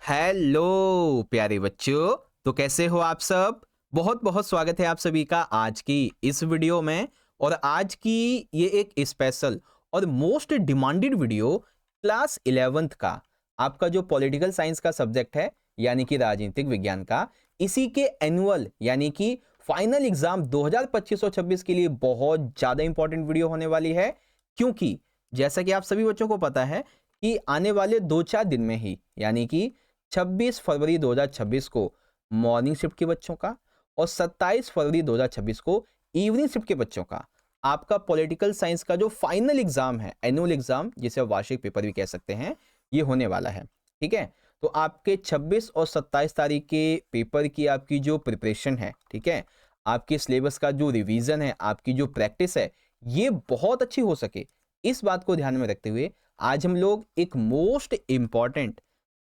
Hello प्यारे बच्चों। तो कैसे हो आप सब। बहुत बहुत स्वागत है आप सभी का आज की इस वीडियो में। और आज की ये एक स्पेशल और most demanded video class 11th का आपका जो पॉलिटिकल साइंस का सब्जेक्ट है यानी कि राजनीतिक विज्ञान का, इसी के एनुअल यानी कि फाइनल एग्जाम 2025-26 के लिए बहुत ज्यादा इंपॉर्टेंट वीडियो होने वाली है। क्योंकि जैसा कि आप सभी बच्चों को पता है कि आने वाले 2-4 दिन में ही यानी कि 26 फरवरी 2026 को मॉर्निंग शिफ्ट के बच्चों का और 27 फरवरी 2026 को इवनिंग शिफ्ट के बच्चों का आपका पॉलिटिकल साइंस का जो फाइनल एग्जाम है, एनुअल एग्जाम जिसे वार्षिक पेपर भी कह सकते हैं, ये होने वाला है। ठीक है, तो आपके 26 और 27 तारीख के पेपर की आपकी जो प्रिपरेशन है, ठीक है, आपके सिलेबस का जो रिवीजन है, आपकी जो प्रैक्टिस है, ये बहुत अच्छी हो सके, इस बात को ध्यान में रखते हुए आज हम लोग एक मोस्ट इंपॉर्टेंट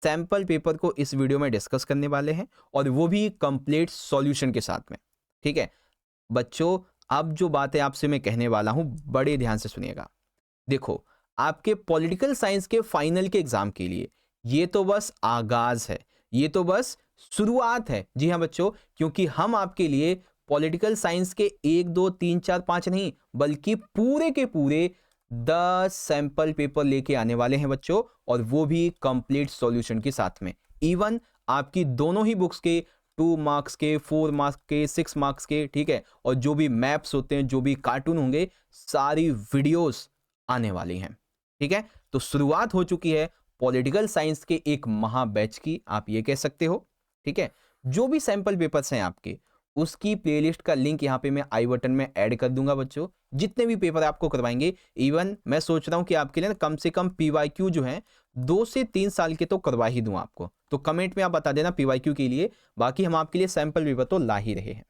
सैंपल पेपर को इस वीडियो में डिस्कस करने वाले हैं और वो भी कंप्लीट सॉल्यूशन के साथ में। ठीक है बच्चों, अब जो बातें आपसे मैं कहने वाला हूं बड़े ध्यान से सुनिएगा। देखो, आपके पॉलिटिकल साइंस के फाइनल के एग्जाम के लिए ये तो बस आगाज है, ये तो बस शुरुआत है। जी हाँ बच्चों, क्योंकि हम आपके लिए पॉलिटिकल साइंस के 1 2 3 4 5 नहीं बल्कि पूरे के पूरे 10 सैंपल पेपर लेके आने वाले हैं बच्चों, और वो भी कंप्लीट सॉल्यूशन के साथ में। इवन आपकी दोनों ही बुक्स के 2 मार्क्स के, 4 मार्क्स के, 6 मार्क्स के, ठीक है, और जो भी मैप्स होते हैं, जो भी कार्टून होंगे, सारी वीडियोस आने वाली हैं। ठीक है, तो शुरुआत हो चुकी है पॉलिटिकल साइंस के एक महा बैच की, आप ये कह सकते हो। ठीक है, जो भी सैंपल पेपर्स हैं आपके, उसकी प्लेलिस्ट का लिंक यहाँ पे मैं आई बटन में ऐड कर दूंगा बच्चों। जितने भी पेपर आपको करवाएंगे, इवन मैं सोच रहा हूँ कि आपके लिए ना कम से कम पीवाईक्यू जो है 2 से 3 साल के तो करवा ही दूं आपको, तो कमेंट में आप बता देना पीवाईक्यू के लिए। बाकी हम आपके लिए सैंपल पेपर तो ला ही रहे हैं।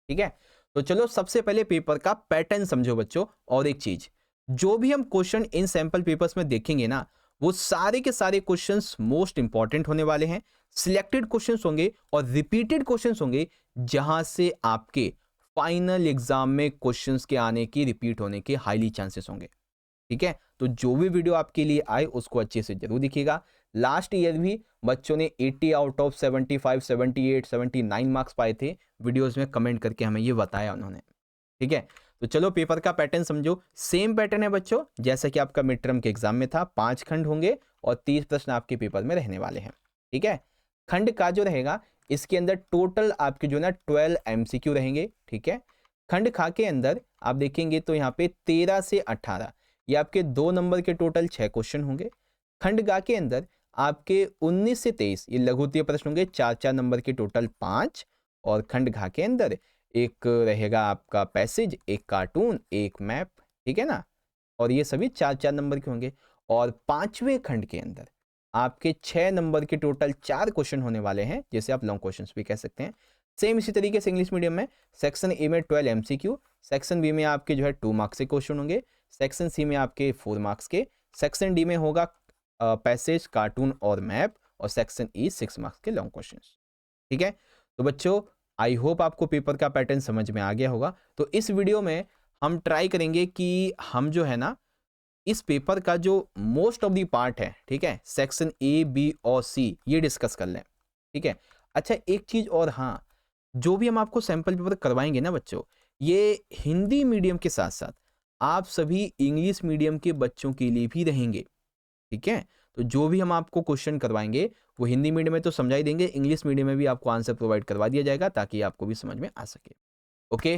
ठीक है, तो चलो सबसे पहले पेपर का पैटर्न समझो बच्चों। और एक चीज, जो भी हम क्वेश्चन इन सैंपल पेपर्स में देखेंगे ना, वो सारे के सारे क्वेश्चंस मोस्ट इंपॉर्टेंट होने वाले हैं। सिलेक्टेड क्वेश्चंस होंगे और रिपीटेड क्वेश्चंस होंगे, जहां से आपके फाइनल एग्जाम में क्वेश्चंस के आने की, रिपीट होने के हाईली चांसेस होंगे। ठीक है, तो जो भी वीडियो आपके लिए आए उसको अच्छे से जरूर दिखिएगा। लास्ट ईयर भी बच्चों ने 80 आउट ऑफ 75, 78, 79 मार्क्स पाए थे, वीडियोस में कमेंट करके हमें ये बताया उन्होंने। ठीक है, तो चलो पेपर का पैटर्न समझो। सेम पैटर्न है बच्चों जैसा कि आपका मिड टर्म के एग्जाम में था। 5 खंड होंगे और 30 प्रश्न आपके पेपर में रहने वाले हैं। ठीक है, खंड का जो रहेगा, इसके अंदर टोटल आपके जो ना 12 एमसीक्यू रहेंगे। ठीक है, खंड खा के अंदर आप देखेंगे तो यहाँ पे 13 से 18 ये आपके 2 नंबर के टोटल 6 क्वेश्चन होंगे। खंड गा के अंदर आपके 19 से 23 ये लघुत्तरीय प्रश्न होंगे, 4-4 नंबर के टोटल 5। और खंड घा के अंदर एक रहेगा आपका पैसेज, एक कार्टून, एक मैप। ठीक है ना, और ये सभी 4-4 नंबर के होंगे। और 5वें खंड के अंदर आपके 6 नंबर के टोटल 4 क्वेश्चन होने वाले हैं, जैसे आप लॉन्ग क्वेश्चंस भी कह सकते हैं। सेम इसी तरीके से इंग्लिश मीडियम में सेक्शन ए में 12 एमसीक्यू, सेक्शन बी में आपके जो है 2 मार्क्स के क्वेश्चन होंगे, सेक्शन सी में आपके 4 मार्क्स के, सेक्शन डी में होगा पैसेज, कार्टून और मैप, और सेक्शन ई 6 मार्क्स के लॉन्ग क्वेश्चन। ठीक है, तो बच्चों आई होप आपको पेपर का पैटर्न समझ में आ गया होगा। तो इस वीडियो में हम ट्राई करेंगे कि हम जो है ना, इस पेपर का जो मोस्ट ऑफ दी पार्ट है, ठीक है, सेक्शन ए, बी और सी, ये डिस्कस कर लें। ठीक है, अच्छा एक चीज और, हाँ, जो भी हम आपको सैंपल पेपर करवाएंगे ना बच्चों, ये हिंदी मीडियम के साथ साथ आप सभी इंग्लिश मीडियम के बच्चों के लिए भी रहेंगे। ठीक है, तो जो भी हम आपको क्वेश्चन करवाएंगे वो हिंदी मीडियम में तो समझा ही देंगे, इंग्लिश मीडियम में भी आपको आंसर प्रोवाइड करवा दिया जाएगा ताकि आपको भी समझ में आ सके। ओके,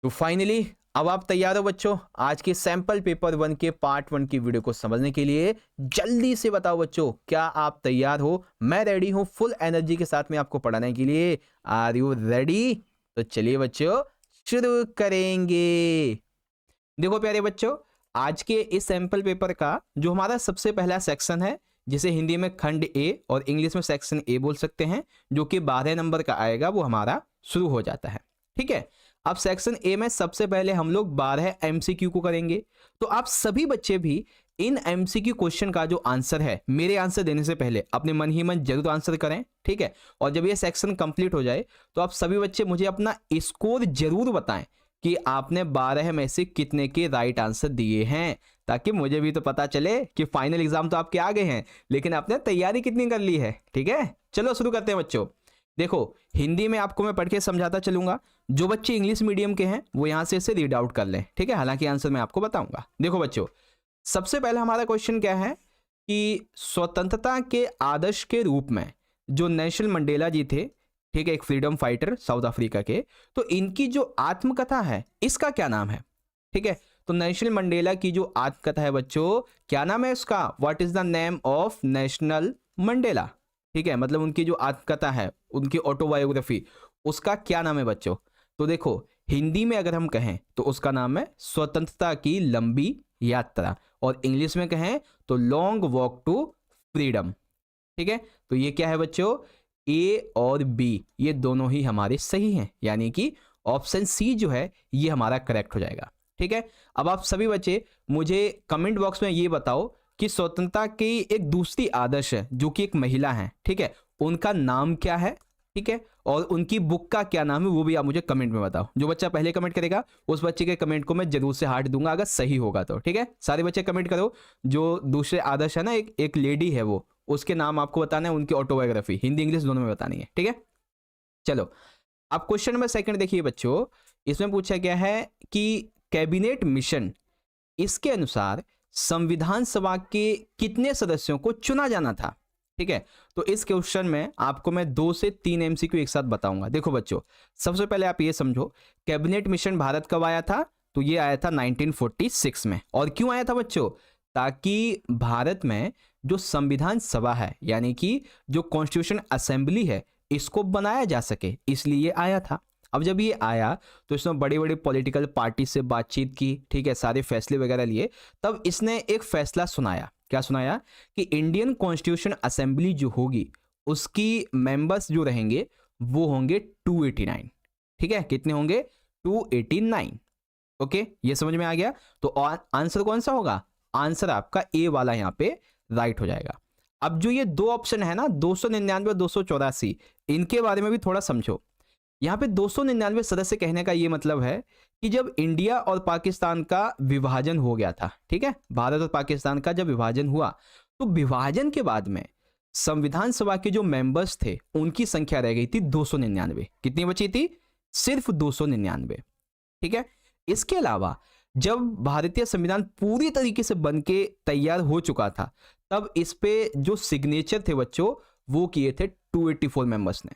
तो फाइनली अब आप तैयार हो बच्चों आज के सैंपल पेपर 1 के पार्ट 1 की वीडियो को समझने के लिए? जल्दी से बताओ बच्चों, क्या आप तैयार हो? मैं रेडी हूं फुल एनर्जी के साथ में आपको पढ़ाने के लिए। Are you ready? तो चलिए बच्चों शुरू करेंगे। देखो प्यारे बच्चों, आज के इस सैंपल पेपर का जो हमारा सबसे पहला सेक्शन है, जिसे हिंदी में खंड ए और इंग्लिश में सेक्शन ए बोल सकते हैं, जो कि 12 नंबर का आएगा, वो हमारा शुरू हो जाता है। ठीक है, अब सेक्शन ए में सबसे पहले हम लोग 12 एमसीक्यू को करेंगे। तो आप सभी बच्चे भी इन एमसीक्यू क्वेश्चन का जो आंसर है, मेरे आंसर देने से पहले अपने मन ही मन जरूर आंसर करें। ठीक है, और जब ये सेक्शन कंप्लीट हो जाए तो आप सभी बच्चे मुझे अपना स्कोर जरूर बताएं कि आपने 12 में से कितने के राइट आंसर दिए हैं, ताकि मुझे भी तो पता चले कि फाइनल एग्जाम तो आपके आ गए हैं, लेकिन आपने तैयारी कितनी कर ली है। ठीक है, चलो शुरू करते हैं बच्चों। देखो, हिंदी में आपको मैं पढ़ के समझाता चलूंगा, जो बच्चे इंग्लिश मीडियम के हैं वो यहां से इसे रीड आउट कर लें। ठीक है, हालांकि आंसर मैं आपको बताऊंगा। देखो बच्चों, सबसे पहले हमारा क्वेश्चन क्या है कि स्वतंत्रता के आदर्श के रूप में जो नेल्सन मंडेला जी थे, ठीक है, एक फ्रीडम फाइटर साउथ अफ्रीका के, तो इनकी जो आत्मकथा है इसका क्या नाम है। ठीक है, तो नेल्सन मंडेला की जो आत्मकथा है बच्चों, क्या नाम है उसका? What is the name of national Mandela. ठीक है, मतलब उनकी जो आत्मकथा है, उनकी ऑटोबायोग्राफी, उसका क्या नाम है बच्चों? तो देखो, हिंदी में अगर हम कहें तो उसका नाम है स्वतंत्रता की लंबी यात्रा, और इंग्लिश में कहें तो लॉन्ग वॉक टू फ्रीडम। ठीक है, तो ये क्या है बच्चों? ए और बी ये दोनों ही हमारे सही हैं, यानी कि ऑप्शन सी जो है ये हमारा करेक्ट हो जाएगा। ठीक है, अब आप सभी बच्चे मुझे कमेंट बॉक्स में ये बताओ कि स्वतंत्रता की एक दूसरी आदर्श है जो कि एक महिला है, ठीक है, उनका नाम क्या है। ठीक है, और उनकी बुक का क्या नाम है वो भी आप मुझे कमेंट में बताओ। जो बच्चा पहले कमेंट करेगा उस बच्चे के कमेंट को मैं जरूर से हार्ट दूंगा अगर सही होगा तो। ठीक है, सारे बच्चे कमेंट करो। जो दूसरे आदर्श है ना, एक लेडी है, वो उसके नाम आपको बताना है, उनकी ऑटोबायोग्राफी हिंदी इंग्लिश दोनों में बतानी है। ठीक है, चलो अब क्वेश्चन नंबर सेकंड देखिए बच्चों, इसमें पूछा गया है कि कैबिनेट मिशन, इसके अनुसार संविधान सभा के कितने सदस्यों को चुना जाना था। ठीक है, तो इस क्वेश्चन में आपको मैं 2 से 3 एमसीक्यू एक साथ बताऊंगा। देखो बच्चों, सबसे पहले आप ये समझो, कैबिनेट मिशन भारत कब आया था? तो ये आया था 1946 में। और क्यों आया था बच्चों? ताकि भारत में जो संविधान सभा है, यानी कि जो कॉन्स्टिट्यूशन असेंबली है, इसको बनाया जा सके, इसलिए आया था। अब जब ये आया तो इसने बड़े बड़े पॉलिटिकल पार्टी से बातचीत की, ठीक है, सारे फैसले वगैरह लिए, तब इसने एक फैसला सुनाया। क्या सुनाया? कि इंडियन कॉन्स्टिट्यूशन असेंबली जो होगी उसकी मेंबर्स जो रहेंगे वो होंगे 289। ठीक है, कितने होंगे? 289। ओके, ये समझ में आ गया। तो आंसर कौन सा होगा? आंसर आपका ए वाला यहां पे राइट हो जाएगा। अब जो ये 2 ऑप्शन है ना, 299 और 284, इनके बारे में भी थोड़ा समझो। यहां पे 299 सदस्य कहने का ये मतलब है कि जब इंडिया और पाकिस्तान का विभाजन हो गया था, ठीक है, भारत और पाकिस्तान का जब विभाजन हुआ, तो विभाजन के बाद में संविधान सभा के जो मेंबर्स थे उनकी संख्या रह गई थी 299। कितनी बची थी? सिर्फ 299। ठीक है, इसके अलावा जब भारतीय संविधान पूरी तरीके से बनके तैयार हो चुका था, तब इस पे जो सिग्नेचर थे बच्चों वो किए थे 284 मेंबर्स ने।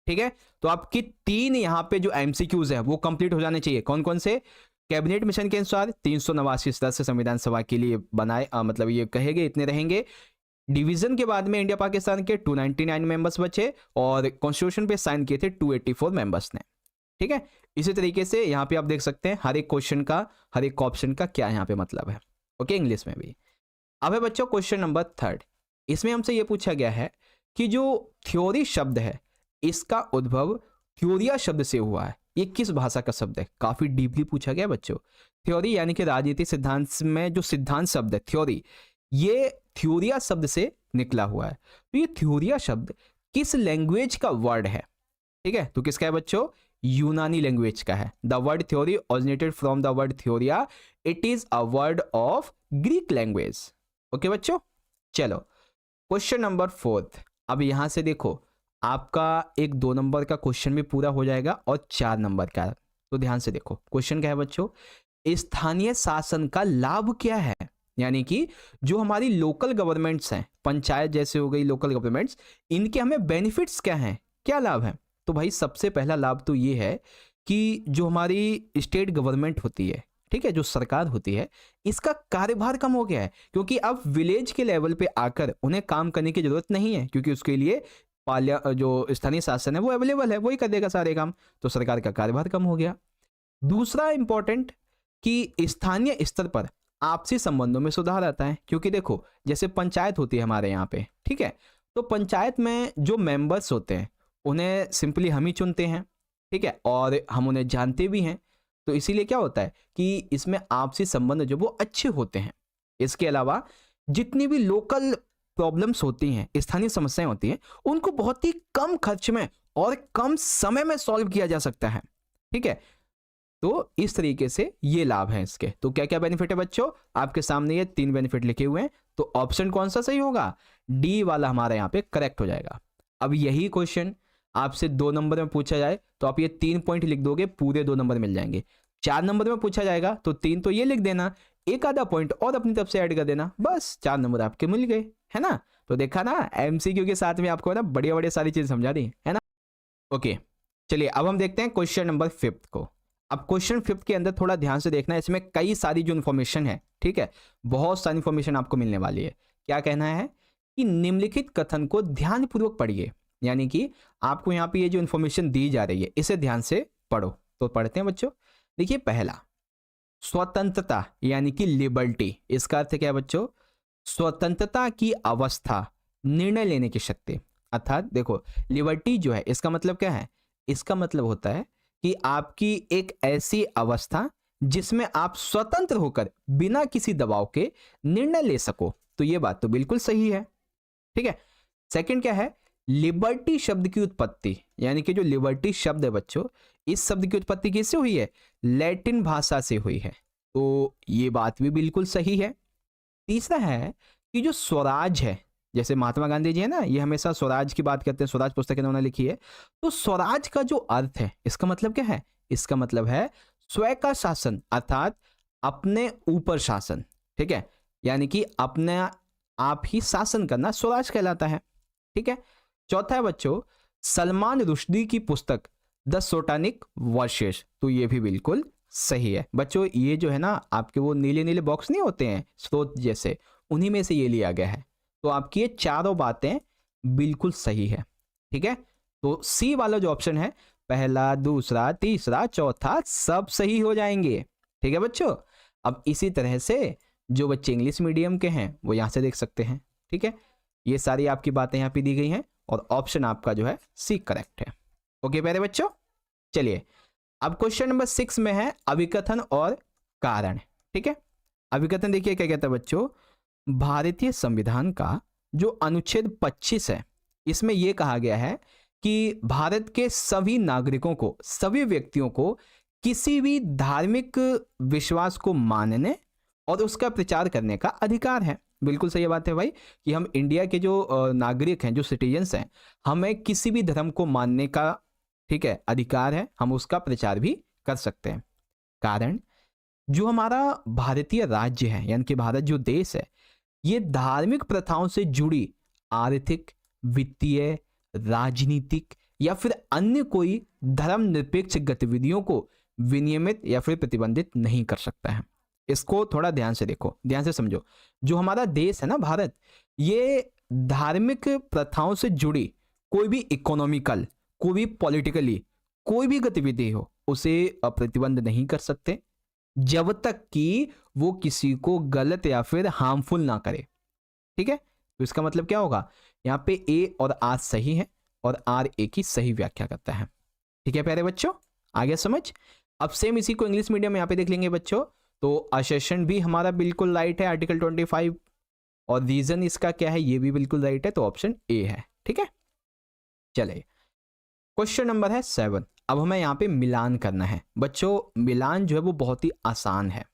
ठीक है, तो आपकी 3 यहां पे जो एमसीक्यूज है वो कंप्लीट हो जाने चाहिए। कौन कौन से? कैबिनेट मिशन के अनुसार 389 सदस्य संविधान सभा के लिए बनाए, मतलब ये कहे गए इतने रहेंगे। डिवीजन के बाद में इंडिया पाकिस्तान के 299 मेंबर्स बचे, और कॉन्स्टिट्यूशन पे साइन किए थे 284 मेंबर्स ने। ठीक है, इसी तरीके से यहां पे आप देख सकते हैं हर एक क्वेश्चन का, हर एक ऑप्शन का क्या यहां पे मतलब है। ओके, इंग्लिश में भी। अब है बच्चों क्वेश्चन नंबर 3। इसमें हमसे यह पूछा गया है कि जो थ्योरी शब्द है इसका उद्भव थ्योरिया शब्द से हुआ है। ये किस भाषा का शब्द है? काफी डीपली पूछा गया बच्चों। थ्योरी यानी कि राजनीतिक सिद्धांत में जो सिद्धांत शब्द है थ्योरी, ये थ्योरिया शब्द से निकला हुआ है। तो ये थ्योरिया शब्द किस लैंग्वेज का वर्ड है? ठीक है, तो किसका है बच्चों? यूनानी लैंग्वेज का है। The word theory originated from the word theoria, it is a word of Greek language. Okay बच्चों, चलो क्वेश्चन नंबर 4। अब यहां से देखो, आपका एक 2 नंबर का क्वेश्चन भी पूरा हो जाएगा और 4 नंबर का। तो ध्यान से देखो, क्वेश्चन क्या है बच्चों? स्थानीय शासन का लाभ क्या है? यानी कि जो हमारी लोकल गवर्नमेंट्स हैं, पंचायत जैसे हो गई लोकल गवर्नमेंट्स, इनके हमें बेनिफिट्स क्या हैं, क्या लाभ है? तो भाई सबसे पहला लाभ तो ये है कि जो हमारी स्टेट गवर्नमेंट होती है, ठीक है, जो सरकार होती है, इसका कार्यभार कम हो गया है, क्योंकि अब विलेज के लेवल पे आकर उन्हें काम करने की जरूरत नहीं है, क्योंकि उसके लिए जो स्थानीय शासन है वो अवेलेबल है, वही कर देगा सारे काम। तो सरकार का कार्यभार कम हो गया। दूसरा इंपॉर्टेंट कि स्थानीय स्तर पर आपसी संबंधों में सुधार आता है, क्योंकि देखो जैसे पंचायत होती है हमारे यहाँ पे, ठीक है, तो पंचायत में जो मेंबर्स होते हैं उन्हें सिंपली हम ही चुनते हैं, ठीक है, और हम उन्हें जानते भी हैं। तो इसीलिए क्या होता है कि इसमें आपसी संबंध जो वो अच्छे होते हैं। इसके अलावा जितनी भी लोकल प्रॉब्लम्स होती हैं, स्थानीय समस्याएं होती हैं, उनको बहुत ही कम खर्च में और कम समय में सॉल्व किया जा सकता है। ठीक है, तो इस तरीके से ये लाभ है इसके। तो क्या क्या बेनिफिट है बच्चों, आपके सामने ये 3 बेनिफिट लिखे हुए हैं। तो ऑप्शन कौन सा सही होगा, डी वाला हमारा यहाँ पे करेक्ट हो जाएगा। अब यही क्वेश्चन आपसे 2 नंबर में पूछा जाए तो आप ये 3 पॉइंट लिख दोगे, पूरे 2 नंबर मिल जाएंगे। 4 नंबर में पूछा जाएगा तो 3 तो ये लिख देना, एक आधा पॉइंट और अपनी तरफ से ऐड कर देना, बस 4 नंबर आपके मिल गए, है ना। तो देखा ना, एमसीक्यू के साथ में आपको ना बढ़िया बढ़िया सारी चीज समझा दी, है ना। ओके चलिए अब हम देखते हैं क्वेश्चन नंबर 5 को। अब क्वेश्चन 5 के अंदर थोड़ा ध्यान से देखना है, इसमें कई सारी जो इन्फॉर्मेशन है, ठीक है, बहुत सारी इन्फॉर्मेशन आपको मिलने वाली है। क्या कहना है कि निम्नलिखित कथन को ध्यानपूर्वक पढ़िए, यानी कि आपको यहाँ पे ये जो इन्फॉर्मेशन दी जा रही है इसे ध्यान से पढ़ो। तो पढ़ते हैं बच्चों। देखिए पहला, स्वतंत्रता यानी कि लिबर्टी, इसका अर्थ क्या है बच्चों, स्वतंत्रता की अवस्था, निर्णय लेने की शक्ति। अर्थात देखो लिबर्टी जो है इसका मतलब क्या है, इसका मतलब होता है कि आपकी एक ऐसी अवस्था जिसमें आप स्वतंत्र होकर बिना किसी दबाव के निर्णय ले सको। तो ये बात तो बिल्कुल सही है, ठीक है। सेकंड क्या है, लिबर्टी शब्द की उत्पत्ति, यानी कि जो लिबर्टी शब्द है बच्चों, इस शब्द की उत्पत्ति किससे हुई है, लैटिन भाषा से हुई है। तो ये बात भी बिल्कुल सही है। तीसरा है कि जो स्वराज है, जैसे महात्मा गांधी जी है ना, ये हमेशा स्वराज की बात करते हैं, स्वराज पुस्तक इन्होंने लिखी है। तो स्वराज का जो अर्थ है, इसका मतलब क्या है, इसका मतलब है स्वयं का शासन, अर्थात अपने ऊपर शासन, ठीक है, यानी कि अपने आप ही शासन करना स्वराज कहलाता है, ठीक है। चौथा है बच्चों, सलमान रुश्दी की पुस्तक द सोटानिक वर्सेस, तो ये भी बिल्कुल सही है बच्चों। ये जो है ना आपके वो नीले नीले बॉक्स नहीं होते हैं स्रोत जैसे, उन्हीं में से ये लिया गया है। तो आपकी ये चारों बातें बिल्कुल सही है, ठीक है। तो सी वाला जो ऑप्शन है, पहला दूसरा तीसरा चौथा सब सही हो जाएंगे, ठीक है बच्चों। अब इसी तरह से जो बच्चे इंग्लिश मीडियम के हैं वो यहाँ से देख सकते हैं, ठीक है। ये सारी आपकी बातें यहाँ पे दी गई हैं और ऑप्शन आपका जो है सी करेक्ट है। ओके प्यारे बच्चों, चलिए अब क्वेश्चन नंबर 6 में है अभिकथन और कारण, ठीक है। अभिकथन देखिए क्या कहता है बच्चों, भारतीय संविधान का जो अनुच्छेद 25 है, इसमें यह कहा गया है कि भारत के सभी नागरिकों को, सभी व्यक्तियों को किसी भी धार्मिक विश्वास को मानने और उसका प्रचार करने का अधिकार है। बिल्कुल सही बात है भाई कि हम इंडिया के जो नागरिक हैं, जो सिटीजन्स हैं, हमें किसी भी धर्म को मानने का, ठीक है, अधिकार है, हम उसका प्रचार भी कर सकते हैं। कारण, जो हमारा भारतीय राज्य है यानी कि भारत जो देश है, ये धार्मिक प्रथाओं से जुड़ी आर्थिक, वित्तीय, राजनीतिक या फिर अन्य कोई धर्मनिरपेक्ष गतिविधियों को विनियमित या फिर प्रतिबंधित नहीं कर सकता है। इसको थोड़ा ध्यान से देखो, ध्यान से समझो। जो हमारा देश है ना भारत, ये धार्मिक प्रथाओं से जुड़ी कोई भी इकोनॉमिकल, कोई भी पॉलिटिकली कोई भी गतिविधि हो उसे प्रतिबंध नहीं कर सकते जब तक कि वो किसी को गलत या फिर हार्मफुल ना करे, ठीक है। तो इसका मतलब क्या होगा, यहाँ पे ए और आर सही है और आर ए की सही व्याख्या करता है, ठीक है प्यारे बच्चों, आगे समझ। अब सेम इसी को इंग्लिश मीडियम में यहाँ पे देख लेंगे बच्चों। तो असेशन भी हमारा बिल्कुल राइट है, आर्टिकल 25, और रीजन इसका क्या है ये भी बिल्कुल राइट है, तो ऑप्शन ए है, ठीक है। चलिए क्वेश्चन नंबर है 7। अब हमें यहाँ पे मिलान करना है बच्चों। मिलान जो है वो बहुत ही आसान है।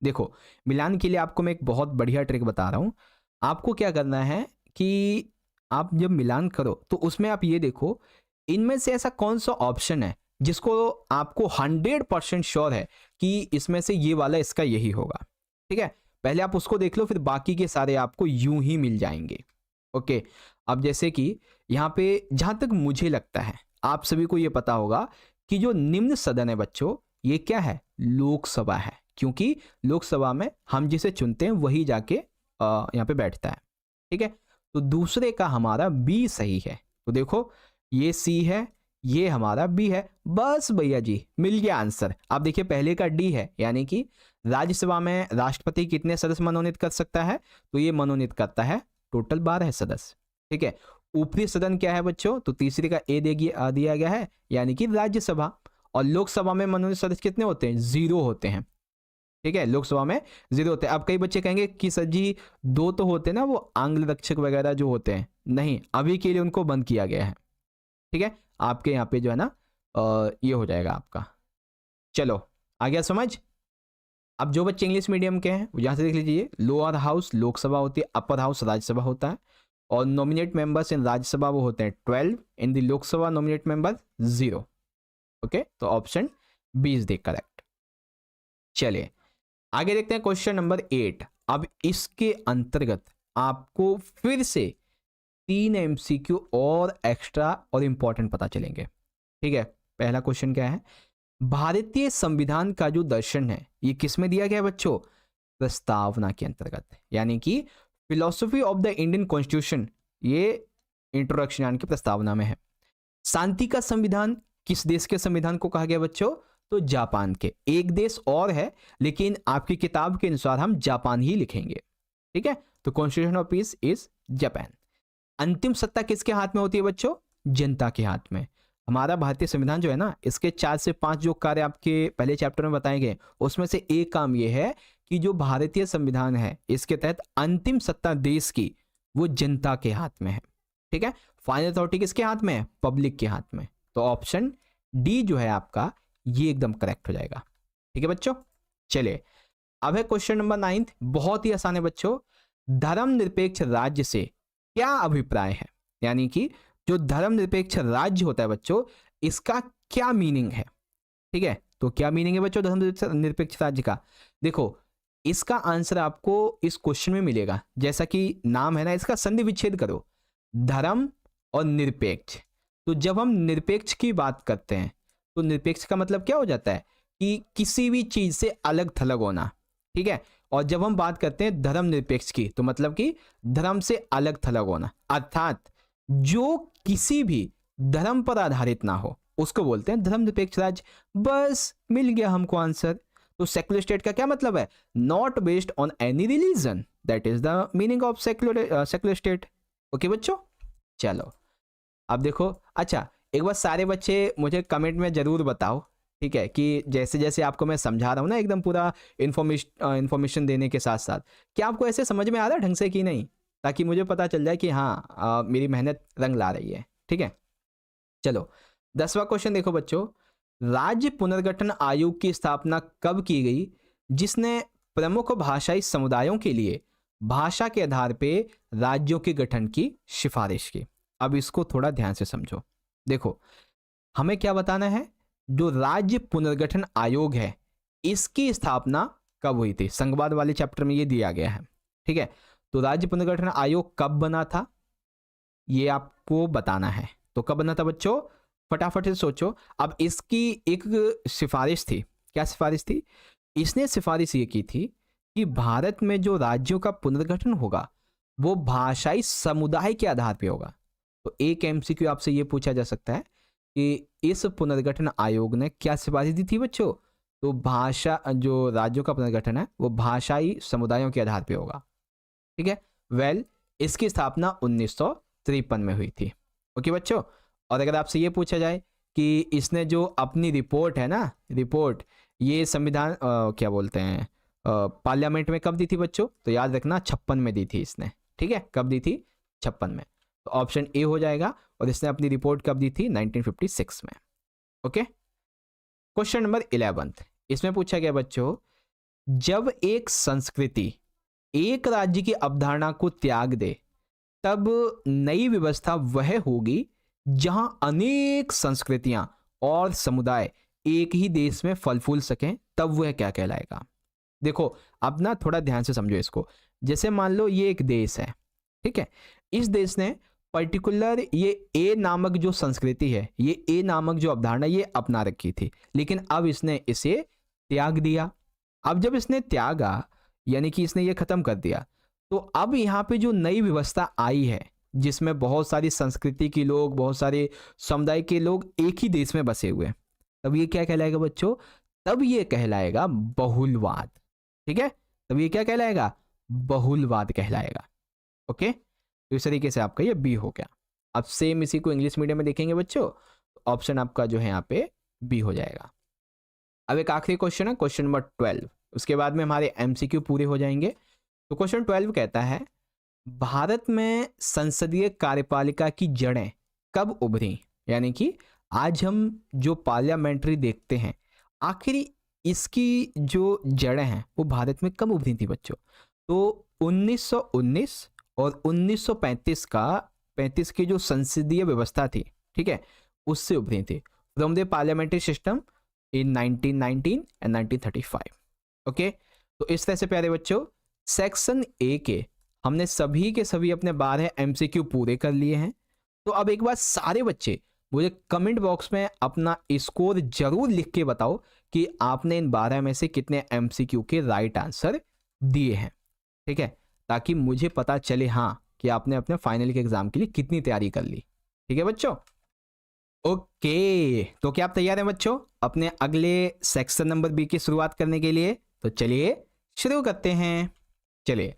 देखो मिलान के लिए आपको मैं एक बहुत बढ़िया ट्रिक बता रहा हूँ। आपको क्या करना है कि आप जब मिलान करो तो उसमें आप ये देखो इनमें से ऐसा कौन सा ऑप्शन है जिसको आपको 100% श्योर है कि इसमें से ये वाला इसका यही होगा, ठीक है। पहले आप उसको देख लो, फिर बाकी के सारे आपको यूं ही मिल जाएंगे। ओके, अब जैसे कि यहाँ पे जहां तक मुझे लगता है आप सभी को ये पता होगा कि जो निम्न सदन है बच्चों, ये क्या है, लोकसभा है, क्योंकि लोकसभा में हम जिसे चुनते हैं वही जाके यहाँ पे बैठता है, ठीक है। तो दूसरे का हमारा बी सही है। तो देखो ये सी है, ये हमारा बी है, बस भैया जी मिल गया आंसर। आप देखिए पहले का डी है, यानी कि राज्यसभा में राष्ट्रपति कितने सदस्य मनोनीत कर सकता है, तो ये मनोनीत करता है टोटल 12 सदस्य, ठीक है। ऊपरी सदन क्या है बच्चों, तो तीसरे का ए दिया गया है, यानी कि राज्यसभा। और लोकसभा में मनोनीत सदस्य कितने होते हैं, 0 होते हैं, ठीक है। लोकसभा में 0 होते हैं। अब कई बच्चे कहेंगे कि सर जी 2 तो होते हैं ना, वो आंग्ल रक्षक वगैरह जो होते हैं, नहीं, अभी के लिए उनको बंद किया गया है, ठीक है। आपके यहाँ पे जो है ना ये हो जाएगा आपका। चलो आ गया समझ? अब जो बच्चे इंग्लिश मीडियम के हैं वो यहाँ से देख लीजिए, लोअर हाउस लोकसभा होती है, अपर हाउस राज्यसभा होता है, और नॉमिनेट मेंबर्स इन राज्यसभा वो होते हैं 12, in the Lok Sabha nominate member 0। Okay, तो option B is the correct. चलिए आगे देखते हैं क्वेश्चन नंबर 8। अब इसके अंतर्गत आपको फिर से 3 एमसीक्यू और एक्स्ट्रा और इंपॉर्टेंट पता चलेंगे। ठीक है, पहला क्वेश्चन क्या है? भारतीय संविधान का जो दर्शन है ये किस में दिया गया है बच्चों? प्रस्तावना के अंतर्गत, यानी कि philosophy of the Indian constitution, ये इंट्रोडक्शन यानी कि प्रस्तावना में है। शांति का संविधान किस देश के संविधान को कहा गया बच्चों? तो जापान के। एक देश और है लेकिन आपकी किताब के अनुसार हम जापान ही लिखेंगे। ठीक है, तो constitution of peace is Japan. अंतिम सत्ता किसके हाथ में होती है बच्चों? जनता के हाथ में। हमारा भारतीय संविधान जो है ना, इसके 4 से 5 जो कार्य आपके पहले चैप्टर में बताए गए, उसमें से एक काम यह है कि जो भारतीय संविधान है इसके तहत अंतिम सत्ता देश की वो जनता के हाथ में है। ठीक है, फाइनल अथॉरिटी किसके हाथ में है? पब्लिक के हाथ में। तो ऑप्शन डी जो है आपका ये एकदम करेक्ट हो जाएगा। ठीक है बच्चों, चलिए अब है क्वेश्चन नंबर 9। बहुत ही आसान है बच्चों। धर्मनिरपेक्ष राज्य से क्या अभिप्राय है? यानी कि जो धर्मनिरपेक्ष राज्य होता है बच्चों, इसका क्या मीनिंग है? ठीक है, तो क्या मीनिंग है बच्चों धर्मनिरपेक्ष राज्य का? देखो, इसका आंसर आपको इस क्वेश्चन में मिलेगा। जैसा कि नाम है ना इसका, संधि विच्छेद करो, धर्म और निरपेक्ष। तो जब हम निरपेक्ष की बात करते हैं तो निरपेक्ष का मतलब क्या हो जाता है कि किसी भी चीज से अलग थलग होना। ठीक है, और जब हम बात करते हैं धर्मनिरपेक्ष की तो मतलब कि धर्म से अलग थलग होना, अर्थात जो किसी भी धर्म पर आधारित ना हो उसको बोलते हैं धर्मनिरपेक्ष राज्य। बस मिल गया हमको आंसर। तो सेक्युलर स्टेट का क्या मतलब है? Not based on any religion, that is the meaning of secular state. Okay बच्चों, चलो अब देखो। अच्छा, एक बार सारे बच्चे मुझे कमेंट में जरूर बताओ, ठीक है, कि जैसे जैसे आपको मैं समझा रहा हूँ ना एकदम पूरा इंफॉर्मेशन देने के साथ साथ, क्या आपको ऐसे समझ में आ रहा है ढंग से कि नहीं, ताकि मुझे पता चल जाए कि हाँ मेरी मेहनत रंग ला रही है। ठीक है, चलो 10वां क्वेश्चन देखो बच्चों। राज्य पुनर्गठन आयोग की स्थापना कब की गई जिसने प्रमुख भाषाई समुदायों के लिए भाषा के आधार पर राज्यों के गठन की सिफारिश की? अब इसको थोड़ा ध्यान से समझो। देखो, हमें क्या बताना है? जो राज्य पुनर्गठन आयोग है इसकी स्थापना कब हुई थी? संघवाद वाले चैप्टर में ये दिया गया है। ठीक है, तो राज्य पुनर्गठन आयोग कब बना था ये आपको बताना है। तो कब बना था बच्चों? फटाफट से सोचो। अब इसकी एक सिफारिश थी। क्या सिफारिश थी? इसने सिफारिश ये की थी कि भारत में जो राज्यों का पुनर्गठन होगा वो भाषाई समुदाय के आधार पर होगा। तो एक एमसीक्यू आपसे ये पूछा जा सकता है कि इस पुनर्गठन आयोग ने क्या सिफारिश दी थी बच्चों? तो भाषा, जो राज्यों का पुनर्गठन है वो भाषाई समुदायों के आधार पे होगा। ठीक है, वेल इसकी स्थापना 1953 में हुई थी। ओके बच्चों, और अगर आपसे ये पूछा जाए कि इसने जो अपनी रिपोर्ट है ना, रिपोर्ट ये संविधान क्या बोलते हैं पार्लियामेंट में कब दी थी बच्चों? तो याद रखना 56 में दी थी इसने। ठीक है, कब दी थी? 56 में। तो ऑप्शन ए हो जाएगा। और इसने अपनी रिपोर्ट कब दी थी? 1956 में। ओके, क्वेश्चन नंबर 11 इसमें पूछा गया बच्चों, जब एक संस्कृति एक राज्य की अवधारणा को त्याग दे तब नई व्यवस्था वह होगी जहां अनेक संस्कृतियां और समुदाय एक ही देश में फल फूल सकें, तब वह क्या कहलाएगा? देखो अब ना थोड़ा ध्यान से समझो इसको। जैसे मान लो ये एक देश है, ठीक है, इस देश ने पर्टिकुलर ये ए नामक जो संस्कृति है, ये ए नामक जो अवधारणा ये अपना रखी थी, लेकिन अब इसने इसे त्याग दिया। अब जब इसने त्यागा यानी कि इसने ये खत्म कर दिया, तो अब यहाँ पे जो नई व्यवस्था आई है जिसमें बहुत सारी संस्कृति के लोग, बहुत सारे समुदाय के लोग एक ही देश में बसे हुए हैं, तब ये क्या कहलाएगा बच्चों? तब ये कहलाएगा बहुलवाद। ठीक है, तब ये क्या कहलाएगा? बहुलवाद कहलाएगा। ओके, तो इस तरीके से आपका ये बी हो गया। अब सेम इसी को इंग्लिश मीडियम में देखेंगे बच्चों, ऑप्शन आपका जो है यहाँ पे बी हो जाएगा। अब एक आखिरी क्वेश्चन है, क्वेश्चन नंबर 12, उसके बाद में हमारे एमसीक्यू पूरे हो जाएंगे। तो क्वेश्चन 12 कहता है, भारत में संसदीय कार्यपालिका की जड़ें कब उभरी? यानी कि आज हम जो पार्लियामेंट्री देखते हैं, आखिर इसकी जो जड़ें हैं वो भारत में कब उभरी थी बच्चों? तो 1919 और 1935 का 35 की जो संसदीय व्यवस्था थी, ठीक है, उससे उभरी थी। From the parliamentary system in 1919 and 1935। Okay, तो इस तरह से प्यारे बच्चों सेक्शन ए के हमने सभी के सभी अपने 12 एमसीक्यू पूरे कर लिए हैं। तो अब एक बार सारे बच्चे मुझे कमेंट बॉक्स में अपना स्कोर जरूर लिख के बताओ कि आपने इन 12 में से कितने एमसीक्यू के राइट आंसर दिए हैं, ठीक है, ताकि मुझे पता चले हाँ कि आपने अपने फाइनल के एग्जाम के लिए कितनी तैयारी कर ली। ठीक है बच्चों, ओके, तो क्या आप तैयार हैं बच्चों अपने अगले सेक्शन नंबर बी की शुरुआत करने के लिए? तो चलिए शुरू करते हैं। चलिए,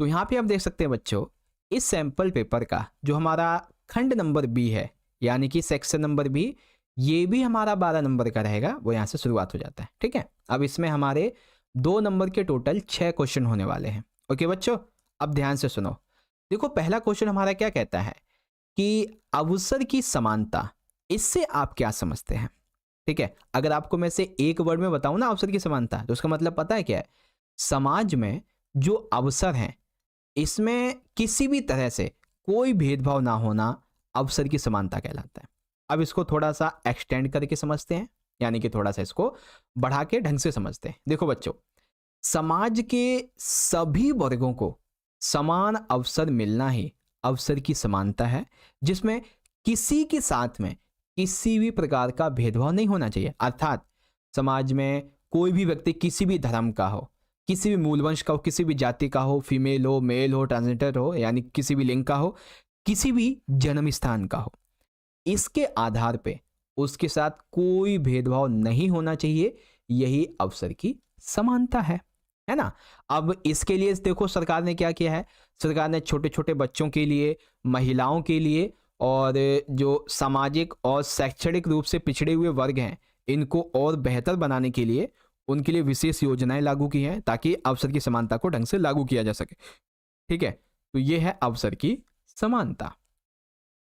तो यहाँ पे आप देख सकते हैं बच्चों इस सैंपल पेपर का जो हमारा खंड नंबर बी है, यानी कि सेक्शन नंबर बी, ये भी हमारा 12 नंबर का रहेगा, वो यहाँ से शुरुआत हो जाता है। ठीक है, अब इसमें हमारे 2 नंबर के टोटल 6 क्वेश्चन होने वाले हैं। ओके बच्चों, अब ध्यान से सुनो। देखो पहला क्वेश्चन हमारा क्या कहता है कि अवसर की समानता, इससे आप क्या समझते हैं? ठीक है, अगर आपको मैं से एक वर्ड में बताऊं ना अवसर की समानता, तो उसका मतलब पता है क्या है? समाज में जो अवसर हैं इसमें किसी भी तरह से कोई भेदभाव ना होना अवसर की समानता कहलाता है। अब इसको थोड़ा सा एक्सटेंड करके समझते हैं, यानी कि थोड़ा सा इसको बढ़ा के ढंग से समझते हैं। देखो बच्चों, समाज के सभी वर्गों को समान अवसर मिलना ही अवसर की समानता है, जिसमें किसी के साथ में किसी भी प्रकार का भेदभाव नहीं होना चाहिए। अर्थात समाज में कोई भी व्यक्ति किसी भी धर्म का हो, किसी भी मूलवंश का हो, किसी भी जाति का हो, फीमेल हो, मेल हो, ट्रांसजेंडर हो, यानी किसी भी लिंग का हो, किसी भी जन्म स्थान का हो, इसके आधार पे उसके साथ कोई भेदभाव नहीं होना चाहिए। यही अवसर की समानता है ना? अब इसके लिए देखो सरकार ने क्या किया है, सरकार ने छोटे छोटे बच्चों के लिए, महिलाओं के लिए और जो सामाजिक और शैक्षणिक रूप से पिछड़े हुए वर्ग हैं इनको और बेहतर बनाने के लिए उनके लिए विशेष योजनाएं लागू की हैं ताकि अवसर की समानता को ढंग से लागू किया जा सके। ठीक है, तो ये है अवसर की समानता।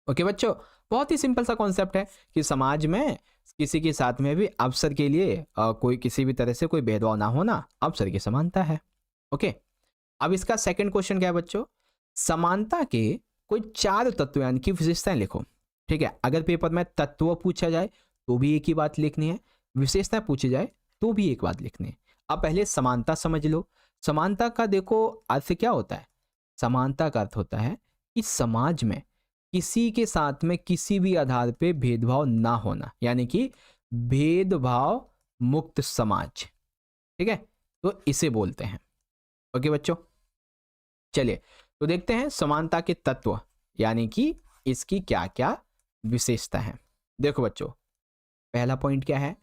ओके बच्चों, बहुत ही सिंपल सा कॉन्सेप्ट है कि समाज में किसी के साथ में भी अवसर के लिए कोई किसी भी तरह से कोई भेदभाव ना होना अवसर की समानता है। ओके, अब इसका सेकंड क्वेश्चन क्या है बच्चों? समानता के कोई 4 तत्व यानी कि विशेषताएं लिखो। ठीक है, अगर पेपर में तत्व पूछा जाए तो भी एक ही बात लिखनी है, विशेषताएं पूछी जाए तो भी एक बात लिखनी है। अब पहले समानता समझ लो। समानता का देखो अर्थ क्या होता है? समानता का अर्थ होता है कि समाज में किसी के साथ में किसी भी आधार पे भेदभाव ना होना, यानी कि भेदभाव मुक्त समाज। ठीक है, तो इसे बोलते हैं। ओके बच्चों, चलिए तो देखते हैं समानता के तत्व यानी कि इसकी क्या क्या विशेषता है। देखो बच्चों, पहला पॉइंट क्या है?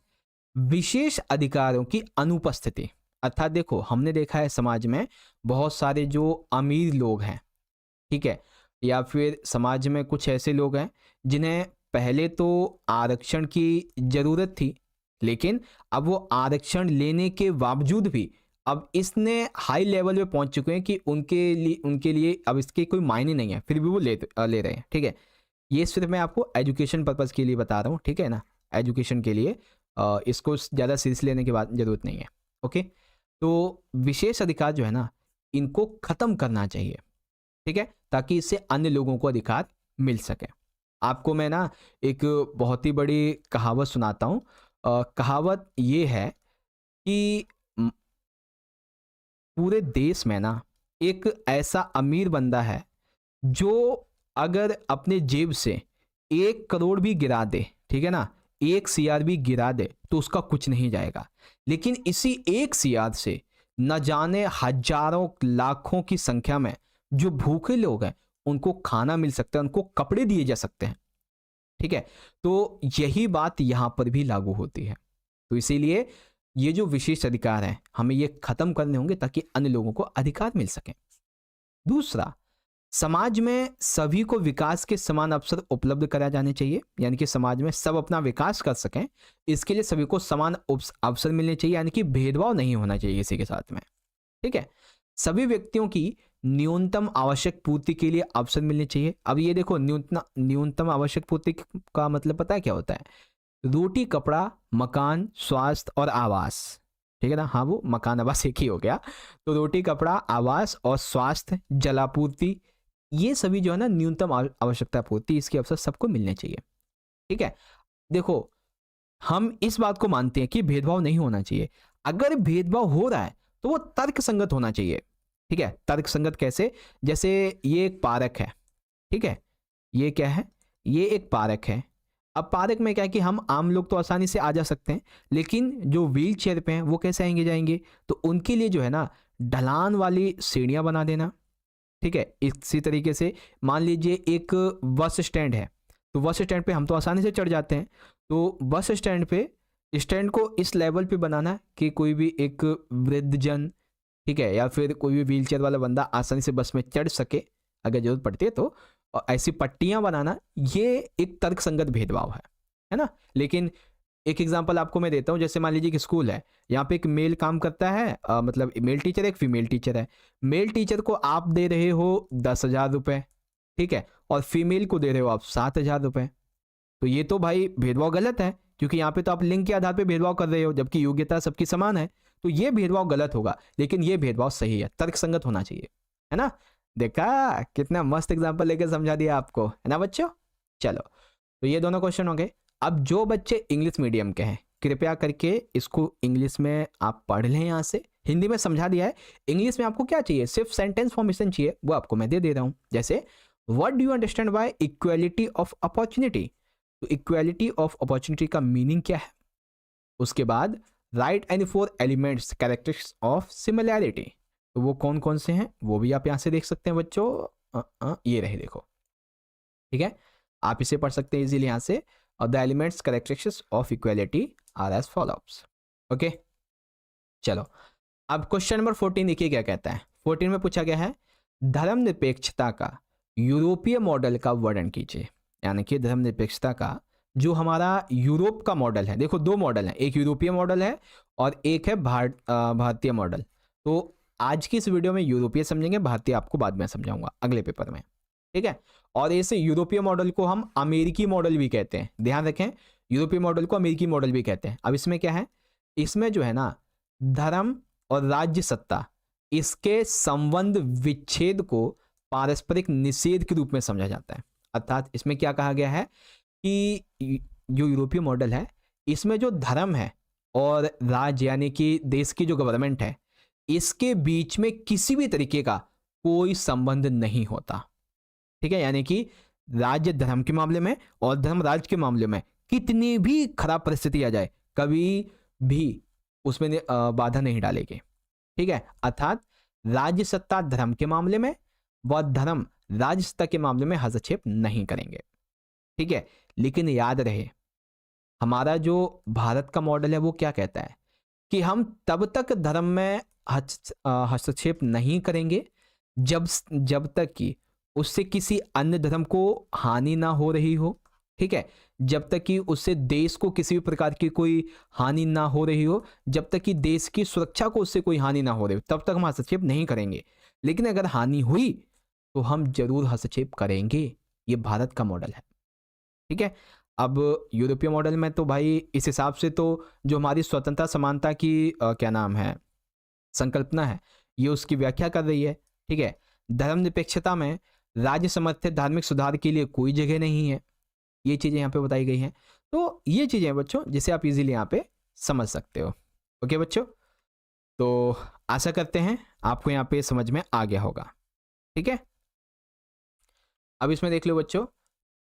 विशेष अधिकारों की अनुपस्थिति। अर्थात देखो हमने देखा है समाज में बहुत सारे जो अमीर लोग हैं, ठीक है, या फिर समाज में कुछ ऐसे लोग हैं जिन्हें पहले तो आरक्षण की जरूरत थी, लेकिन अब वो आरक्षण लेने के बावजूद भी अब इसने हाई लेवल पे पहुंच चुके हैं कि उनके लिए अब इसके कोई मायने नहीं है, फिर भी वो ले रहे हैं। ठीक है, ये सिर्फ मैं आपको एजुकेशन पर्पस के लिए बता रहा हूँ, ठीक है ना, एजुकेशन के लिए, इसको ज़्यादा सीरियस लेने की बात जरूरत नहीं है। ओके, तो विशेष अधिकार जो है ना इनको ख़त्म करना चाहिए, ठीक है, ताकि इससे अन्य लोगों को अधिकार मिल सके। आपको मैं ना एक बहुत ही बड़ी कहावत सुनाता हूँ। कहावत ये है कि पूरे देश में ना एक ऐसा अमीर बंदा है जो अगर अपने जेब से 1 करोड़ भी गिरा दे, ठीक है ना, 1 CR भी गिरा दे तो उसका कुछ नहीं जाएगा, लेकिन इसी 1 CR से न जाने हजारों लाखों की संख्या में जो भूखे लोग हैं उनको खाना मिल सकता है, उनको कपड़े दिए जा सकते हैं। ठीक है, तो यही बात यहां पर भी लागू होती है। तो इसीलिए ये जो विशेष अधिकार हैं हमें ये खत्म करने होंगे ताकि अन्य लोगों को अधिकार मिल सके। दूसरा, समाज में सभी को विकास के समान अवसर उपलब्ध कराए जाने चाहिए, यानी कि समाज में सब अपना विकास कर सकें, इसके लिए सभी को समान अवसर मिलने चाहिए, यानी कि भेदभाव नहीं होना चाहिए किसी के साथ में। ठीक है, सभी व्यक्तियों की न्यूनतम आवश्यक पूर्ति के लिए अवसर मिलने चाहिए। अब ये देखो न्यूनतम आवश्यक पूर्ति का मतलब पता है क्या होता है? रोटी, कपड़ा, मकान, स्वास्थ्य और आवास, ठीक है ना, हाँ वो मकान आवास एक ही हो गया। तो रोटी कपड़ा आवास और स्वास्थ्य जलापूर्ति, ये सभी जो है ना न्यूनतम आवश्यकता पूर्ति, इसके अवसर सबको मिलने चाहिए। ठीक है, देखो हम इस बात को मानते हैं कि भेदभाव नहीं होना चाहिए। अगर भेदभाव हो रहा है तो वो तर्क संगत होना चाहिए। ठीक है, तर्क संगत कैसे, जैसे ये एक पार्क है, ठीक है, ये क्या है, ये एक पार्क है। अब पार्क में क्या है कि हम आम लोग तो आसानी से आ जा सकते हैं, लेकिन जो व्हील चेयर पे हैं वो कैसे आएंगे जाएंगे, तो उनके लिए जो है ना ढलान वाली सीढ़ियां बना देना। ठीक है, इसी तरीके से मान लीजिए एक बस स्टैंड है, तो बस स्टैंड पे हम तो आसानी से चढ़ जाते हैं, तो बस स्टैंड पे स्टैंड को इस लेवल पे बनाना कि कोई भी एक वृद्ध जन, ठीक है, या फिर कोई भी व्हील चेयर वाला बंदा आसानी से बस में चढ़ सके अगर जरूरत पड़ती है तो, और ऐसी पट्टियां बनाना, ये एक तर्कसंगत भेदभाव है ना। लेकिन एक एग्जांपल आपको मैं देता हूं, जैसे मान लीजिए कि स्कूल है, यहाँ पे एक मेल काम करता है, मतलब मेल टीचर है, एक फीमेल टीचर है। मेल टीचर को आप दे रहे हो 10,000 रुपये, ठीक है, और फीमेल को दे रहे हो आप 7,000 रुपये। तो ये तो भाई भेदभाव गलत है, क्योंकि यहाँ पे तो आप लिंग के आधार पे भेदभाव कर रहे हो, जबकि योग्यता सबकी समान है। तो ये भेदभाव गलत होगा, लेकिन ये भेदभाव सही है, तर्कसंगत होना चाहिए, है ना। देखा कितना मस्त एग्जांपल लेकर समझा दिया आपको, है ना बच्चों। चलो, तो ये दोनों क्वेश्चन हो गए। अब जो बच्चे इंग्लिश मीडियम के हैं, कृपया करके इसको इंग्लिश में आप पढ़ लें, यहाँ से हिंदी में समझा दिया है, इंग्लिश में आपको क्या चाहिए, सिर्फ सेंटेंस फॉर्मेशन चाहिए, वो आपको मैं दे रहा हूँ। जैसे what do you understand by equality of opportunity, तो इक्वालिटी ऑफ अपॉर्चुनिटी का मीनिंग क्या है। उसके बाद right any 4 elements characteristics of similarity, तो वो कौन कौन से हैं वो भी आप यहाँ से देख सकते हैं बच्चों। ये रहे देखो, ठीक है, आप इसे पढ़ सकते हैं इजीली यहाँ से। और the elements characteristics of equality are as followups. Okay, चलो अब क्वेश्चन नंबर 14 देखिए क्या कहता है। 14 में पूछा गया है धर्मनिरपेक्षता का यूरोपीय मॉडल का वर्णन कीजिए। यानी कि धर्मनिरपेक्षता का जो हमारा यूरोप का मॉडल है, देखो दो मॉडल है, एक यूरोपीय मॉडल है और एक है भारतीय मॉडल। तो आज की इस वीडियो में यूरोपीय समझेंगे, भारतीय आपको बाद में समझाऊंगा अगले पेपर में, ठीक है। और ऐसे यूरोपीय मॉडल को हम अमेरिकी मॉडल भी कहते हैं, ध्यान रखें, यूरोपीय मॉडल को अमेरिकी मॉडल भी कहते हैं। अब इसमें क्या है, इसमें जो है ना धर्म और राज्य सत्ता, इसके संबंध विच्छेद को पारस्परिक निषेध के रूप में समझा जाता है। अर्थात इसमें क्या कहा गया है कि जो यूरोपीय मॉडल है, इसमें जो धर्म है और राज्य यानी कि देश की जो गवर्नमेंट है, इसके बीच में किसी भी तरीके का कोई संबंध नहीं होता, ठीक है। यानी कि राज्य धर्म के मामले में और धर्म राज्य के मामले में कितनी भी खराब परिस्थिति आ जाए, कभी भी उसमें बाधा नहीं डालेगी, ठीक है। अर्थात राज्य सत्ता धर्म के मामले में व धर्म राज्य सत्ता के मामले में हस्तक्षेप नहीं करेंगे, ठीक है। लेकिन याद रहे, हमारा जो भारत का मॉडल है वो क्या कहता है कि हम तब तक धर्म में हस्तक्षेप नहीं करेंगे जब तक कि उससे किसी अन्य धर्म को हानि ना हो रही हो, ठीक है। जब तक कि उससे देश को किसी भी प्रकार की कोई हानि ना हो रही हो, जब तक कि देश की सुरक्षा को उससे कोई हानि ना हो रही हो, तब तक हम हस्तक्षेप नहीं करेंगे। लेकिन अगर हानि हुई तो हम जरूर हस्तक्षेप करेंगे। ये भारत का मॉडल है, ठीक है। अब यूरोपीय मॉडल में तो भाई इस हिसाब से तो जो हमारी स्वतंत्रता समानता की क्या नाम है संकल्पना है, ये उसकी व्याख्या कर रही है, ठीक है। धर्मनिरपेक्षता में राज्य समर्थित धार्मिक सुधार के लिए कोई जगह नहीं है, ये चीज़ें यहाँ पे बताई गई हैं। तो ये चीज़ें हैं बच्चों जिसे आप इजीली यहाँ पे समझ सकते हो। ओके बच्चों, तो आशा करते हैं आपको यहाँ पे समझ में आ गया होगा, ठीक है। अब इसमें देख लो बच्चों,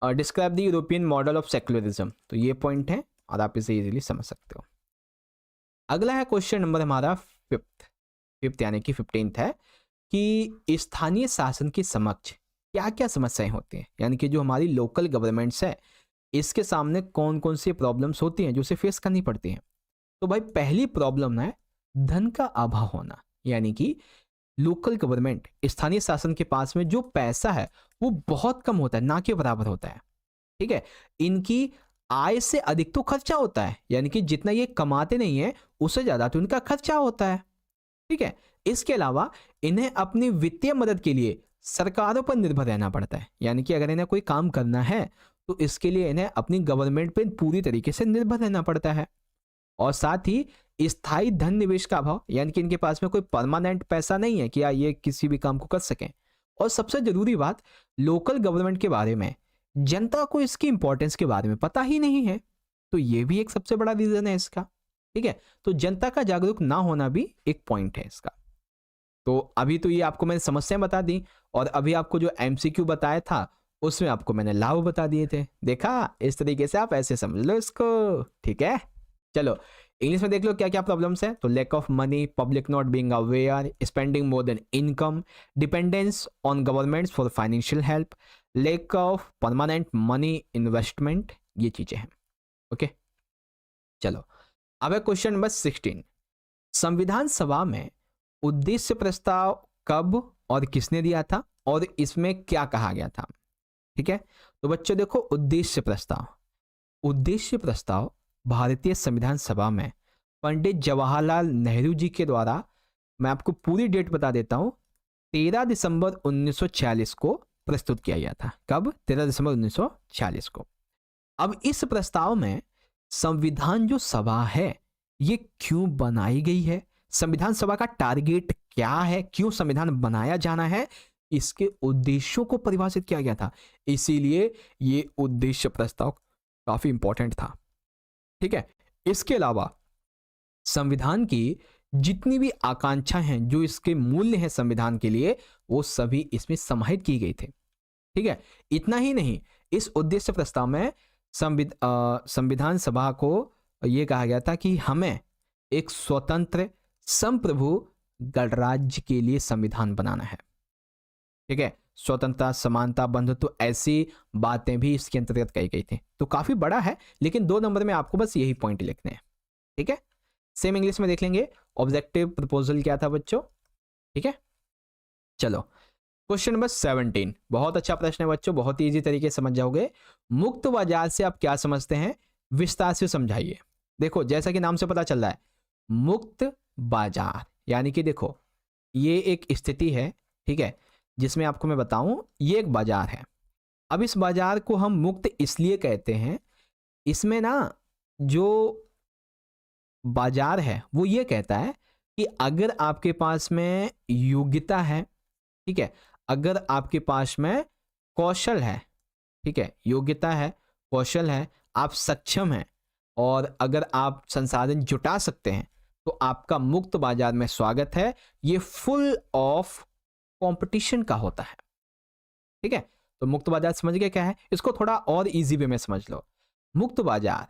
describe the European model of secularism, तो ये पॉइंट है और आप इसे इजीली समझ सकते हो। अगला है क्वेश्चन नंबर हमारा फिफ्थ यानी कि 15th है कि स्थानीय शासन के समक्ष क्या क्या समस्याएं होती हैं, यानी कि जो हमारी लोकल गवर्नमेंट्स है इसके सामने कौन कौन सी प्रॉब्लम्स होती हैं जो उसे फेस करनी पड़ती हैं। तो भाई पहली प्रॉब्लम है धन का अभाव होना, यानी कि लोकल गवर्नमेंट स्थानीय शासन के पास में जो पैसा है वो बहुत कम होता है, ना के बराबर होता है, ठीक है। इनकी आय से अधिक तो खर्चा होता है, यानी कि जितना ये कमाते नहीं है उससे ज्यादा तो इनका खर्चा होता है, ठीक है। इसके अलावा इन्हें अपनी वित्तीय मदद के लिए सरकारों पर निर्भर रहना पड़ता है, यानी कि अगर इन्हें कोई काम करना है तो इसके लिए इन्हें अपनी गवर्नमेंट पर पूरी तरीके से निर्भर रहना पड़ता है। और साथ ही स्थायी धन निवेश का अभाव, यानी कि इनके पास में कोई परमानेंट पैसा नहीं है कि ये किसी भी काम को कर सकें। और सबसे जरूरी बात, लोकल गवर्नमेंट के बारे में जनता को इसकी इंपॉर्टेंस के बारे में पता ही नहीं है, तो ये भी एक सबसे बड़ा रीजन है इसका। ठीक है, तो जनता का जागरूक ना होना भी एक पॉइंट है इसका। तो अभी तो ये आपको मैंने समस्याएं बता दी, और अभी आपको जो एमसीक्यू बताया था उसमें आपको मैंने लाभ बता दिए थे। देखा, इस तरीके से आप ऐसे समझ लो इसको। ठीक है, चलो इंग्लिश में देख लो क्या क्या प्रॉब्लम्स है। तो lack of money, public not being aware, spending more than income, dependence on governments for financial help, lack of permanent money investment, ये चीजें हैं। ओके, चलो अब है क्वेश्चन नंबर 16। संविधान सभा में उद्देश्य प्रस्ताव कब और किसने दिया था, और इसमें क्या कहा गया था? ठीक है, तो बच्चों देखो, उद्देश्य प्रस्ताव भारतीय संविधान सभा में पंडित जवाहरलाल नेहरू जी के द्वारा, मैं आपको पूरी डेट बता देता हूं, 13 दिसंबर 1946 को प्रस्तुत किया गया था। कब? 13 दिसंबर 1946 को। अब इस प्रस्ताव में संविधान जो सभा है ये क्यों बनाई गई है, संविधान सभा का टारगेट क्या है, क्यों संविधान बनाया जाना है, इसके उद्देश्यों को परिभाषित किया गया था। इसीलिए ये उद्देश्य प्रस्ताव काफी इंपॉर्टेंट था। ठीक है, इसके अलावा संविधान की जितनी भी आकांक्षा हैं, जो इसके मूल्य हैं संविधान के लिए, वो सभी इसमें समाहित की गई थे। ठीक है, इतना ही नहीं, इस उद्देश्य प्रस्ताव में संविधान सभा को यह कहा गया था कि हमें एक स्वतंत्र संप्रभु गणराज्य के लिए संविधान बनाना है। ठीक है, स्वतंत्रता, समानता, बंधुत्व, ऐसी बातें भी इसके अंतर्गत कही गई थी। तो काफी बड़ा है, लेकिन 2 नंबर में आपको बस यही पॉइंट लिखने हैं। ठीक है, सेम इंग्लिश में देख लेंगे, ऑब्जेक्टिव प्रपोजल क्या था बच्चों। ठीक है, चलो क्वेश्चन नंबर 17, बहुत अच्छा प्रश्न है बच्चों, बहुत ही इजी तरीके से समझ जाओगे। मुक्त बाजार से आप क्या समझते हैं, विस्तार से समझाइए। देखो, जैसा कि नाम से पता चल रहा है, मुक्त बाजार यानी कि देखो ये एक स्थिति है, ठीक है, जिसमें आपको मैं बताऊं ये एक बाजार है। अब इस बाजार को हम मुक्त इसलिए कहते हैं, इसमें ना जो बाजार है वो ये कहता है कि अगर आपके पास में योग्यता है, ठीक है, अगर आपके पास में कौशल है, ठीक है, योग्यता है, कौशल है, आप सक्षम हैं, और अगर आप संसाधन जुटा सकते हैं, तो आपका मुक्त बाजार में स्वागत है। ये फुल ऑफ कंपटीशन का होता है। ठीक है, तो मुक्त बाजार समझ गए क्या है, इसको थोड़ा और इजी वे में समझ लो। मुक्त बाजार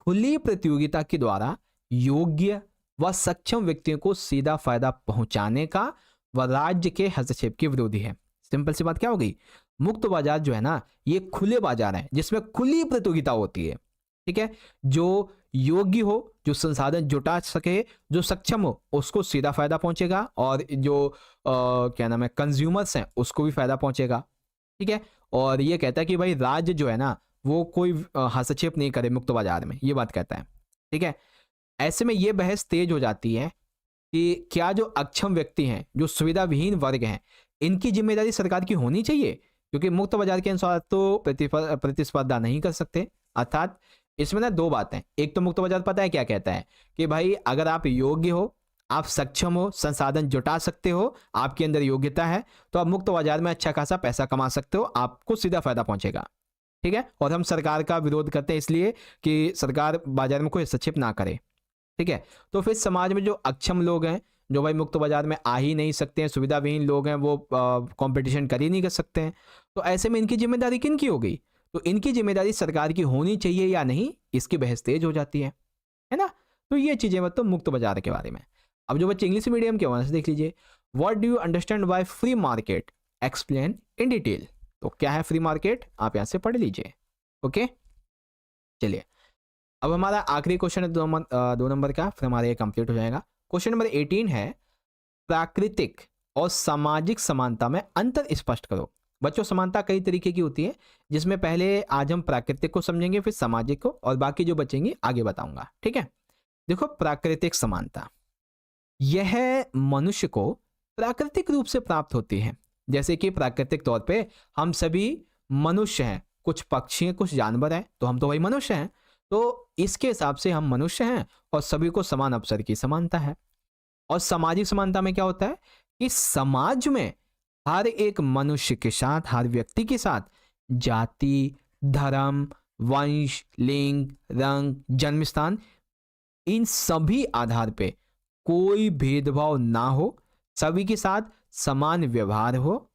खुली प्रतियोगिता के द्वारा योग्य व सक्षम व्यक्तियों को सीधा फायदा पहुंचाने का व राज्य के हस्तक्षेप के विरोधी है। सिंपल सी बात क्या हो गई, मुक्त बाजार जो है ना, ये खुले बाजार है जिसमें खुली प्रतियोगिता होती है। ठीक है, जो योग्य हो, जो संसाधन जुटा सके, जो सक्षम हो, उसको सीधा फायदा पहुंचेगा, और जो क्या नाम है, कंज्यूमर्स हैं, उसको भी फायदा पहुंचेगा। ठीक है, और ये कहता है कि भाई राज्य जो है ना, वो कोई हस्तक्षेप नहीं करे मुक्त बाजार में, ये बात कहता है। ठीक है, ऐसे में ये बहस तेज हो जाती है कि क्या जो अक्षम व्यक्ति हैं, जो सुविधा विहीन वर्ग हैं, इनकी जिम्मेदारी सरकार की होनी चाहिए, क्योंकि मुक्त बाजार के अनुसार तो प्रतिस्पर्धा नहीं कर सकते। अर्थात इसमें ना 2 बातें, एक तो मुक्त बाजार पता है क्या कहता है कि भाई अगर आप योग्य हो, आप सक्षम हो, संसाधन जुटा सकते हो, आपके अंदर योग्यता है, तो आप मुक्त बाजार में अच्छा खासा पैसा कमा सकते हो, आपको सीधा फायदा पहुंचेगा। ठीक है, और हम सरकार का विरोध करते हैं इसलिए कि सरकार बाजार में कोई हस्तक्षेप ना करे। ठीक है, तो फिर समाज में जो अक्षम लोग हैं, जो भाई मुक्त बाजार में आ ही नहीं सकते हैं, सुविधा विहीन लोग हैं, वो कंपटीशन कर ही नहीं कर सकते हैं, तो ऐसे में इनकी जिम्मेदारी किन की हो गई, तो इनकी जिम्मेदारी सरकार की होनी चाहिए या नहीं, इसकी बहस तेज हो जाती है ना। तो ये चीजें मतलब मुक्त बाजार के बारे में। अब जो बच्चे इंग्लिश मीडियम के वहां से देख लीजिए, what do you understand by free market, explain in detail. तो क्या है फ्री मार्केट, आप यहां से पढ़ लीजिए। ओके, चलिए अब हमारा आखिरी क्वेश्चन है 2 नंबर का, फिर हमारा ये कंप्लीट हो जाएगा। क्वेश्चन नंबर 18 है, प्राकृतिक और सामाजिक समानता में अंतर स्पष्ट करो। बच्चों, समानता कई तरीके की होती है, जिसमें पहले आज हम प्राकृतिक को समझेंगे, फिर सामाजिक को, और बाकी जो बचेंगे आगे बताऊंगा। ठीक है, देखो प्राकृतिक समानता, यह मनुष्य को प्राकृतिक रूप से प्राप्त होती है। जैसे कि प्राकृतिक तौर पे हम सभी मनुष्य हैं, कुछ पक्षी हैं, कुछ जानवर हैं, तो हम तो वही मनुष्य हैं। तो इसके हिसाब से हम मनुष्य हैं और सभी को समान अवसर की समानता है। और सामाजिक समानता में क्या होता है कि समाज में हर एक मनुष्य के साथ, हर व्यक्ति के साथ जाति, धर्म, वंश, लिंग, रंग, जन्म स्थान, इन सभी आधार पे कोई भेदभाव ना हो, सभी के साथ समान व्यवहार हो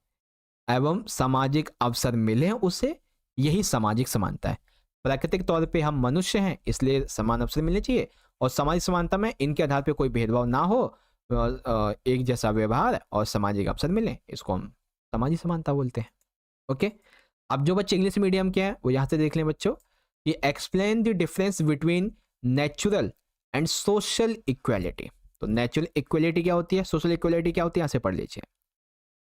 एवं सामाजिक अवसर मिले उसे, यही सामाजिक समानता है। प्राकृतिक तौर पे हम मनुष्य हैं इसलिए समान अवसर मिलने चाहिए, और सामाजिक समानता में इनके आधार पे कोई भेदभाव ना हो, एक जैसा व्यवहार और सामाजिक अवसर मिले, इसको हम सामाजिक समानता बोलते हैं। ओके, अब जो बच्चे इंग्लिश मीडियम के हैं वो यहाँ से देख लें बच्चों, कि explain the difference between natural and social equality. तो नेचुरल इक्वालिटी क्या होती है, सोशल इक्वालिटी क्या होती है, यहाँ से पढ़ लीजिए।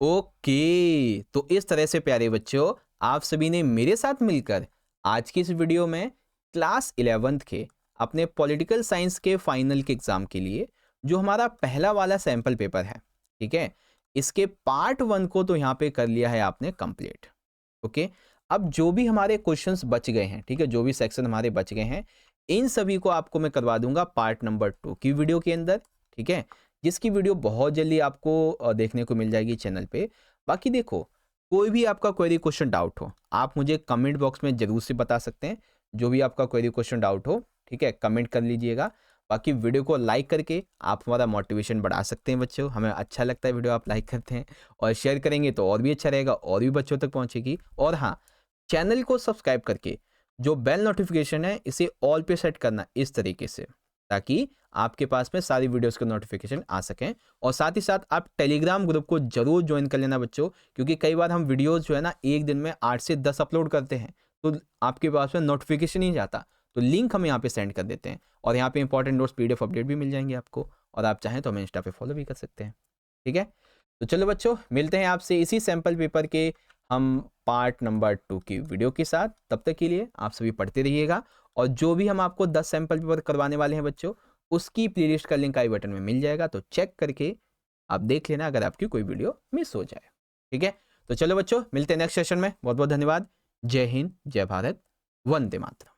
ओके, तो इस तरह से प्यारे बच्चों आप सभी ने मेरे साथ मिलकर आज की इस वीडियो में क्लास 11th के अपने पॉलिटिकल साइंस के फाइनल के एग्जाम के लिए जो हमारा पहला वाला सैंपल पेपर है, ठीक है, इसके पार्ट 1 को तो यहाँ पे कर लिया है आपने कंप्लीट। ओके, अब जो भी हमारे क्वेश्चंस बच गए हैं, ठीक है, जो भी सेक्शन हमारे बच गए हैं, इन सभी को आपको मैं करवा दूंगा पार्ट नंबर 2 की वीडियो के अंदर, ठीक है, जिसकी वीडियो बहुत जल्दी आपको देखने को मिल जाएगी चैनल पे। बाकी देखो, कोई भी आपका क्वेरी क्वेश्चन डाउट हो आप मुझे कमेंट बॉक्स में जरूर से बता सकते हैं, जो भी आपका क्वेरी क्वेश्चन डाउट हो, ठीक है, कमेंट कर लीजिएगा। बाकी वीडियो को लाइक करके आप हमारा मोटिवेशन बढ़ा सकते हैं बच्चों, हमें अच्छा लगता है वीडियो आप लाइक करते हैं, और शेयर करेंगे तो और भी अच्छा रहेगा, और भी बच्चों तक पहुंचेगी। और हाँ, चैनल को सब्सक्राइब करके जो बेल नोटिफिकेशन है इसे ऑल पे सेट करना इस तरीके से, ताकि आपके पास में सारी वीडियोस के नोटिफिकेशन आ सकें। और साथ ही साथ आप टेलीग्राम ग्रुप को जरूर ज्वाइन कर लेना बच्चों, क्योंकि कई बार हम वीडियोस जो है ना एक दिन में 8 से 10 अपलोड करते हैं, तो आपके पास में नोटिफिकेशन नहीं जाता, तो लिंक हम यहाँ पे सेंड कर देते हैं, और यहाँ पे इंपॉर्टेंट नोट्स PDF अपडेट भी मिल जाएंगे आपको, और आप चाहें तो हमें इंस्टा पे फॉलो भी कर सकते हैं, ठीक है। तो चलो बच्चों, मिलते हैं आपसे इसी सैंपल पेपर के हम पार्ट नंबर 2 की वीडियो के साथ। तब तक के लिए आप सभी पढ़ते रहिएगा, और जो भी हम आपको 10 सैंपल पेपर करवाने वाले हैं बच्चों, उसकी प्लेलिस्ट का लिंक आई बटन में मिल जाएगा, तो चेक करके आप देख लेना अगर आपकी कोई वीडियो मिस हो जाए, ठीक है। तो चलो बच्चों, मिलते हैं नेक्स्ट सेशन में। बहुत बहुत धन्यवाद। जय हिंद, जय भारत, वंदे मातरम।